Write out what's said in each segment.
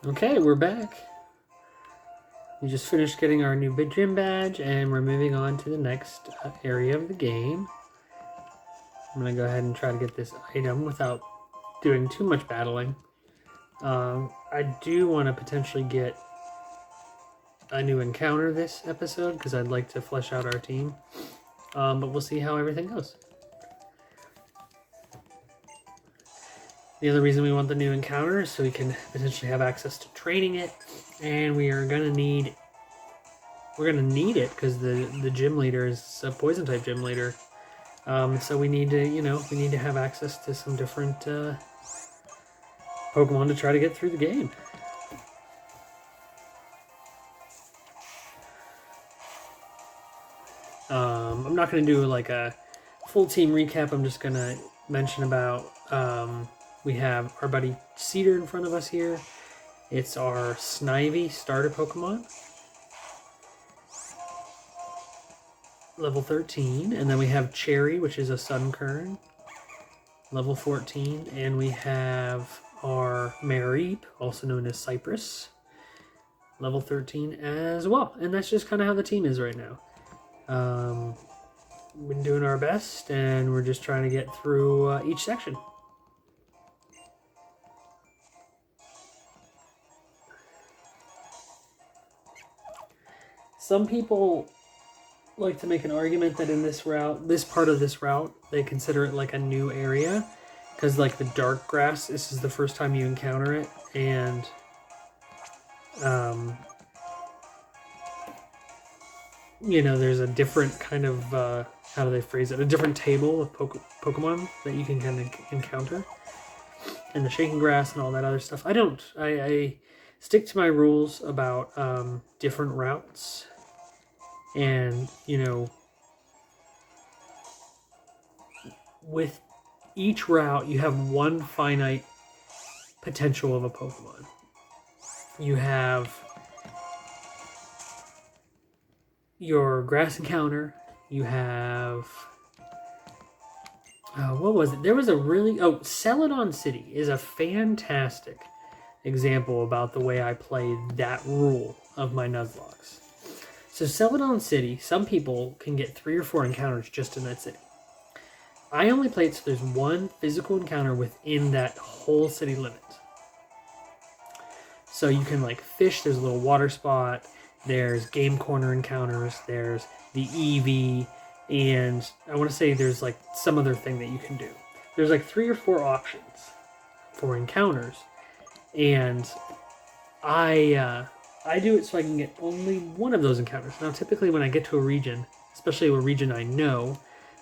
Okay, we're back. We just finished getting our new gym badge, and we're moving on to the next area of the game. I'm going to go ahead and try to get this item without doing too much battling. I do want to potentially get a new encounter this episode, because I'd like to flesh out our team. But we'll see how everything goes. The other reason we want the new encounter is so we can potentially have access to training it, and we're gonna need it because the gym leader is a poison type gym leader. So we need to have access to some different Pokemon to try to get through the game. I'm not gonna do like a full team recap. I'm just gonna mention about we have our buddy Cedar in front of us here. It's our Snivy starter Pokemon. Level 13. And then we have Cherry, which is a sunkern. Level 14. And we have our Mareep, also known as Cypress. Level 13 as well. And that's just kind of how the team is right now. We've been doing our best, and we're just trying to get through each section. Some people like to make an argument that in this part of this route, they consider it like a new area, because like the dark grass, this is the first time you encounter it, and there's a different kind of how do they phrase it? A different table of Pokemon that you can kind of encounter, and the shaking grass and all that other stuff. I stick to my rules about different routes. And, with each route, you have one finite potential of a Pokemon. You have your grass encounter. You have... what was it? There was a really... Celadon City is a fantastic example about the way I played that rule of my Nuzlocke. So Celadon City, some people can get 3 or 4 encounters just in that city. I only played so there's one physical encounter within that whole city limit. So you can like fish, there's a little water spot, there's game corner encounters, there's the Eevee, and I want to say there's like some other thing that you can do. There's like 3 or 4 options for encounters, and I do it so I can get only one of those encounters. Now, typically when I get to a region, especially a region I know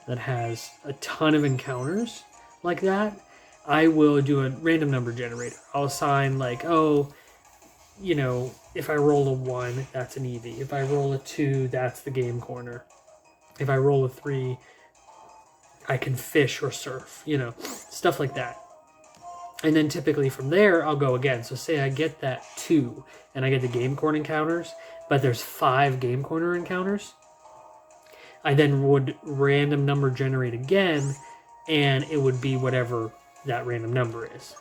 that has a ton of encounters like that, I will do a random number generator. I'll assign like, if I roll a 1, that's an Eevee. If I roll a 2, that's the game corner. If I roll a 3, I can fish or surf, stuff like that. And then typically from there, I'll go again. So say I get that 2, and I get the game corner encounters, but there's 5 game corner encounters. I then would random number generate again, and it would be whatever that random number is.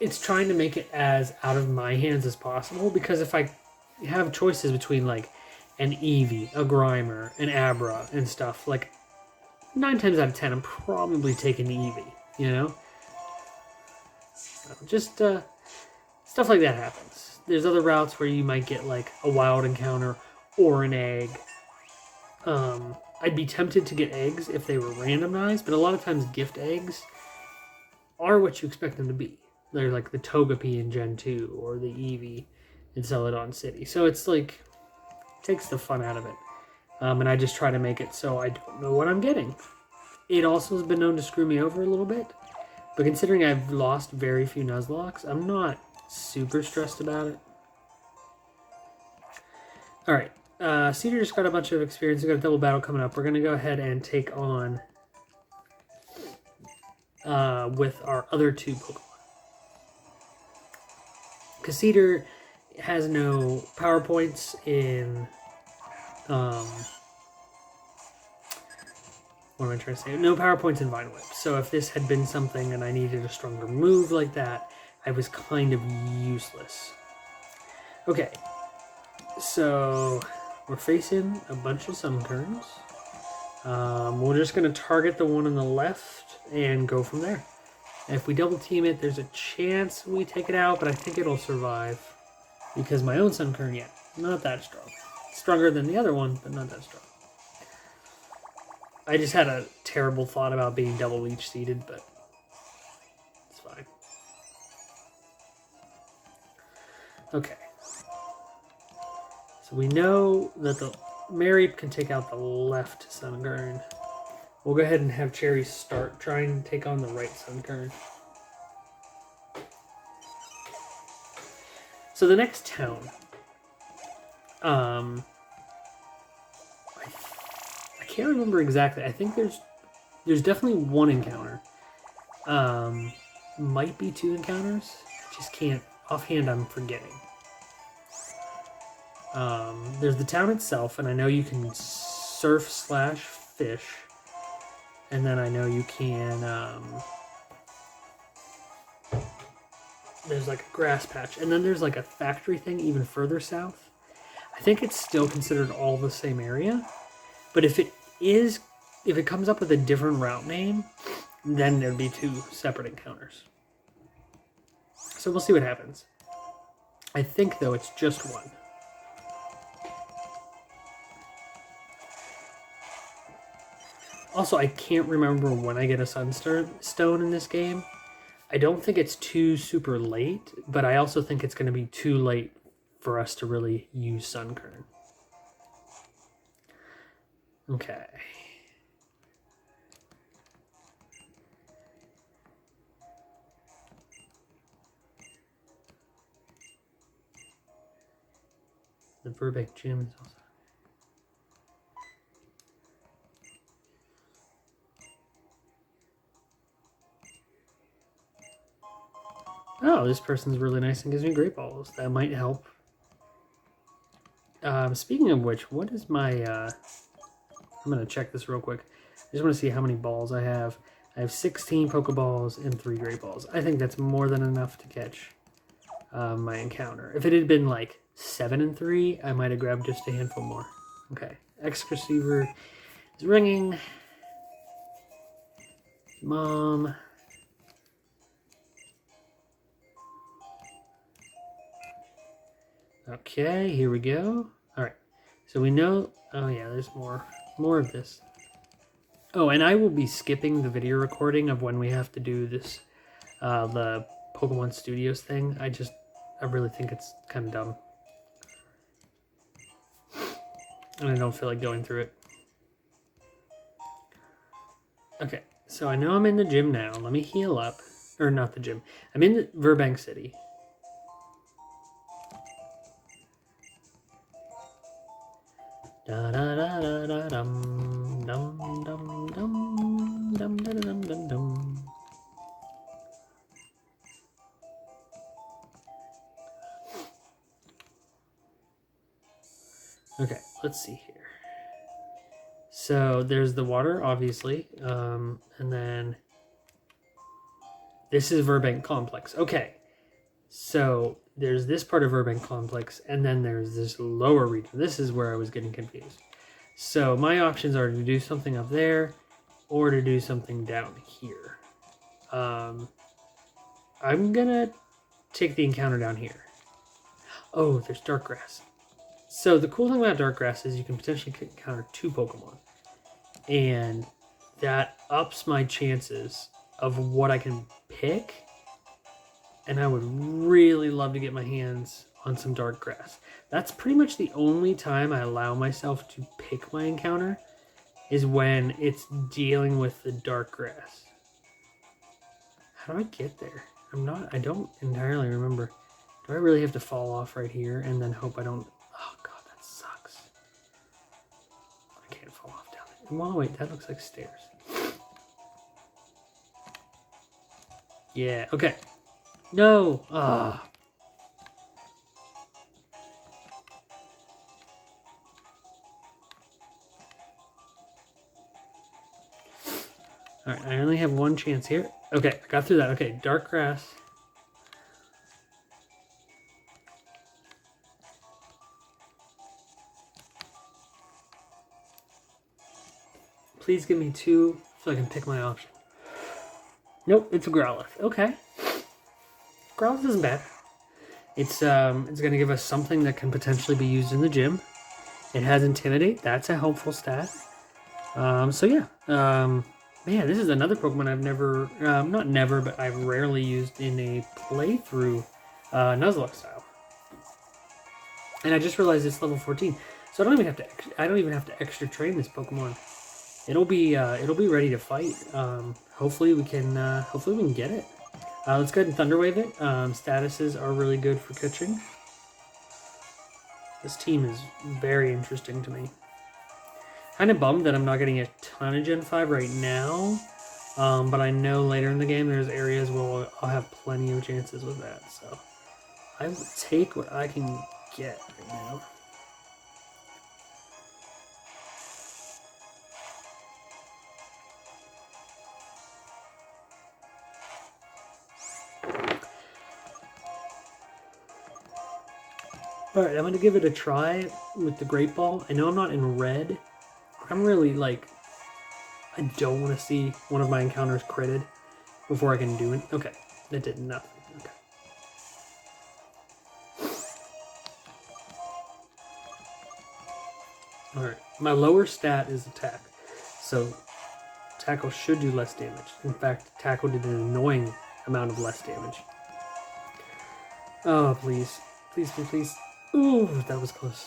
It's trying to make it as out of my hands as possible, because if I have choices between like an Eevee, a Grimer, an Abra, and stuff, like 9 times out of 10, I'm probably taking the Eevee, Just stuff like that happens. There's other routes where you might get like a wild encounter or an egg. I'd be tempted to get eggs if they were randomized, but a lot of times gift eggs are what you expect them to be. They're like the Togepi in Gen 2 or the Eevee in Celadon City. So it's like, takes the fun out of it. And I just try to make it so I don't know what I'm getting. It also has been known to screw me over a little bit, but considering I've lost very few Nuzlocke, I'm not super stressed about it. Alright, Cedar just got a bunch of experience. We've got a double battle coming up. We're going to go ahead and take on with our other 2 Pokemon. Because Cedar has no power points in... what am I trying to say? No power points in Vine Whip. So if this had been something and I needed a stronger move like that, I was kind of useless. Okay, so we're facing a bunch of sunkerns. We're just going to target the one on the left and go from there. And if we double team it, there's a chance we take it out, but I think it'll survive. Because my own sunkern, yeah, not that strong. Stronger than the other one, but not that strong. I just had a terrible thought about being double leech seeded, but it's fine. Okay. So we know that the Mary can take out the left sunkern. We'll go ahead and have Cherry start trying to take on the right sunkern. So the next town, I can't remember exactly. I think there's definitely one encounter. Might be two encounters. I just can't offhand. I'm forgetting. There's the town itself, and I know you can surf/fish, and then I know you can. There's like a grass patch, and then there's like a factory thing even further south. I think it's still considered all the same area, but if it comes up with a different route name, then there'd be two separate encounters. So we'll see what happens. I think though it's just one. Also, I can't remember when I get a sunstone in this game. I don't think it's too super late, but I also think it's going to be too late for us to really use sunkern. Okay. The Burbank gym is also... Oh, this person's really nice and gives me great balls. That might help. Speaking of which, what is my... I'm going to check this real quick. I just want to see how many balls I have. I have 16 Pokeballs and 3 Great Balls. I think that's more than enough to catch my encounter. If it had been like 7 and 3, I might have grabbed just a handful more. Okay. X-Receiver is ringing. Mom... Okay, here we go. All right, so we know. Oh yeah, there's more of this. Oh, and I will be skipping the video recording of when we have to do this, the Pokemon Studios thing. I really think it's kind of dumb, and I don't feel like going through it. Okay, so I know I'm in the gym now. Let me heal up, or not the gym. I'm in the Burbank City. Da da da da da dum dum dum dum dum dum dum dum dum. Okay, let's see here. So there's the water, obviously, and then this is Burbank Complex. Okay, so there's this part of Burbank Complex, and then there's this lower region. This is where I was getting confused. So my options are to do something up there, or to do something down here. I'm gonna take the encounter down here. Oh, there's dark grass. So the cool thing about dark grass is you can potentially encounter 2 Pokemon, and that ups my chances of what I can pick. And I would really love to get my hands on some dark grass. That's pretty much the only time I allow myself to pick my encounter, is when it's dealing with the dark grass. How do I get there? I don't entirely remember. Do I really have to fall off right here and then hope I don't... Oh god, that sucks. I can't fall off down there. Well, wait, that looks like stairs. Yeah, okay. No! Ah. Alright, I only have one chance here. Okay, I got through that. Okay, dark grass. please give me 2 so I can pick my option. Nope, it's a Growlithe. Okay. Growlithe isn't bad. It's going to give us something that can potentially be used in the gym. It has Intimidate. That's a helpful stat. So yeah. Man, this is another Pokemon I've never, not never, but I've rarely used in a playthrough, Nuzlocke style. And I just realized it's level 14, so I don't even have to extra train this Pokemon. It'll be ready to fight. Hopefully we can get it. Let's go ahead and Thunder Wave it. Statuses are really good for catching. This team is very interesting to me. Kind of bummed that I'm not getting a ton of Gen 5 right now, but I know later in the game there's areas where I'll have plenty of chances with that, so I will take what I can get right now. Alright, I'm going to give it a try with the Great Ball. I know I'm not in red. I'm really, like, I don't want to see one of my encounters critted before I can do it. Okay, that did nothing. Okay. Alright, my lower stat is attack. So, Tackle should do less damage. In fact, Tackle did an annoying amount of less damage. Oh, please. Please, please, please. Ooh, that was close.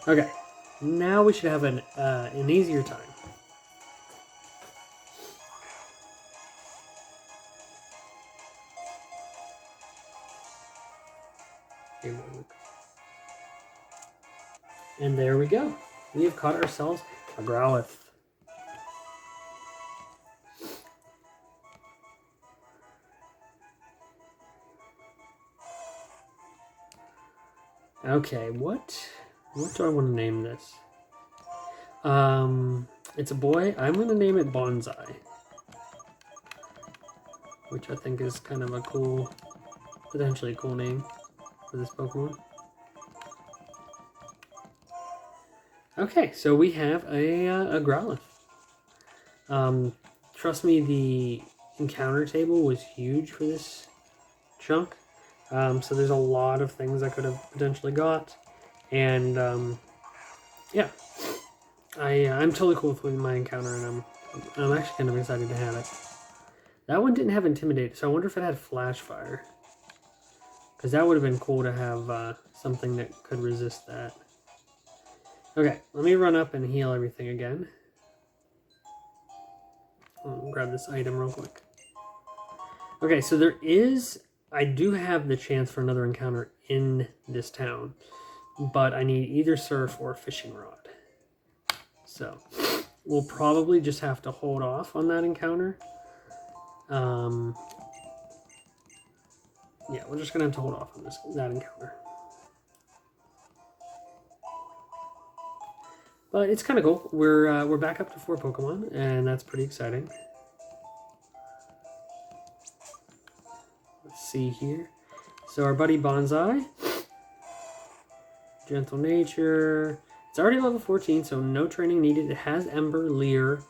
Okay. Now we should have an easier time. And there we go. We have caught ourselves a Growlithe. Okay, what do I want to name this? It's a boy. I'm going to name it Bonsai, which I think is kind of a cool, potentially a cool name for this Pokemon. Okay, so we have a Growlithe. Trust me, the encounter table was huge for this chunk. So there's a lot of things I could have potentially got. And, yeah. I'm totally cool with my encounter, and I'm actually kind of excited to have it. That one didn't have Intimidate, so I wonder if it had Flash Fire. Because that would have been cool to have something that could resist that. Okay, let me run up and heal everything again. I'll grab this item real quick. Okay, so I do have the chance for another encounter in this town, but I need either Surf or Fishing Rod. So, we'll probably just have to hold off on that encounter. Yeah, we're just going to have to hold off on that encounter. But it's kind of cool. We're back up to 4 Pokemon, and that's pretty exciting. Let's see here. So our buddy Bonsai, Gentle Nature. It's already level 14, so no training needed. It has Ember, Leer,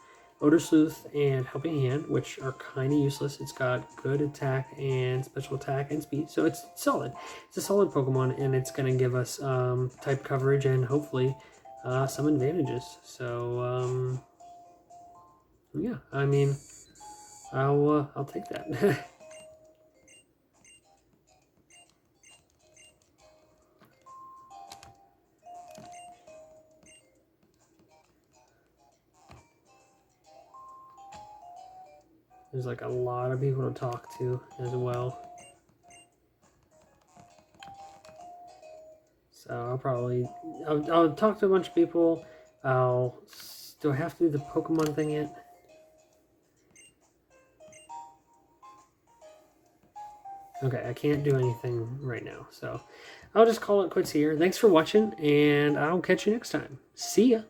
Odor Sleuth, and Helping Hand, which are kind of useless. It's got good attack and special attack and speed, so it's solid. It's a solid Pokemon, and it's going to give us type coverage and hopefully some advantages. So yeah, I mean, I'll take that. There's like a lot of people to talk to as well. So I'll talk to a bunch of people. Do I have to do the Pokemon thing yet? Okay, I can't do anything right now. So I'll just call it quits here. Thanks for watching, and I'll catch you next time. See ya.